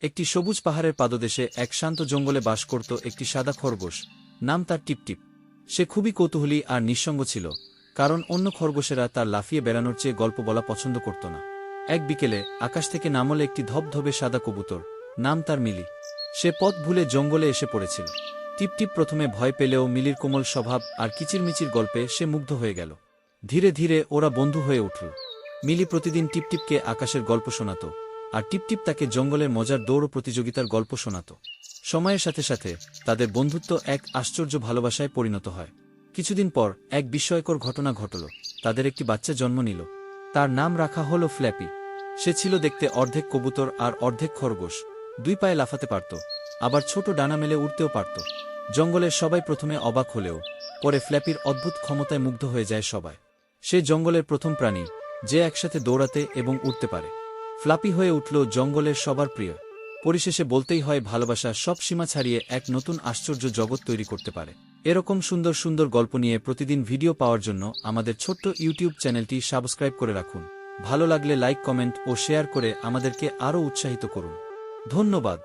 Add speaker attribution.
Speaker 1: একটি সবুজ পাহাড়ের পাদদেশে এক শান্ত জঙ্গলে বাস করত একটি সাদা খরগোশ। নাম তার টিপটিপ। সে খুবই কৌতূহলী আর নিঃসঙ্গ ছিল, কারণ অন্য খরগোশেরা তার লাফিয়ে বেড়ানোর চেয়ে গল্প বলা পছন্দ করত না। এক বিকেলে আকাশ থেকে নামল একটি ধবধবে সাদা কবুতর। নাম তার মিলি। সে পথ ভুলে জঙ্গলে এসে পড়েছিল। টিপটিপ প্রথমে ভয় পেলেও মিলির কোমল স্বভাব আর কিচিরমিচির গল্পে সে মুগ্ধ হয়ে গেল। ধীরে ধীরে ওরা বন্ধু হয়ে উঠল। মিলি প্রতিদিন টিপটিপকে আকাশের গল্প শোনাত, আর টিপটিপ তাকে জঙ্গলের মজার দৌড় প্রতিযোগিতার গল্প শোনাত। সময়ের সাথে সাথে তাদের বন্ধুত্ব এক আশ্চর্য ভালোবাসায় পরিণত হয়। কিছুদিন পর এক বিস্ময়কর ঘটনা ঘটল। তাদের একটি বাচ্চা জন্ম নিল। তার নাম রাখা হল ফ্ল্যাপি। সে ছিল দেখতে অর্ধেক কবুতর আর অর্ধেক খরগোশ। দুই পায়ে লাফাতে পারত, আবার ছোট ডানা মেলে উড়তেও পারত। জঙ্গলের সবাই প্রথমে অবাক হলেও পরে ফ্ল্যাপির অদ্ভুত ক্ষমতায় মুগ্ধ হয়ে যায় সবাই। সে জঙ্গলের প্রথম প্রাণী যে একসাথে দৌড়াতে এবং উড়তে পারে। ফ্লাপি হয়ে উঠল জঙ্গলের সবার প্রিয়। পরিশেষে বলতেই হয়, ভালোবাসা সব সীমা ছাড়িয়ে এক নতুন আশ্চর্য জগৎ তৈরি করতে পারে। এরকম সুন্দর সুন্দর গল্প নিয়ে প্রতিদিন ভিডিও পাওয়ার জন্য আমাদের ছোট্ট ইউটিউব চ্যানেলটি সাবস্ক্রাইব করে রাখুন। ভালো লাগলে লাইক, কমেন্ট ও শেয়ার করে আমাদেরকে আরও উৎসাহিত করুন। ধন্যবাদ।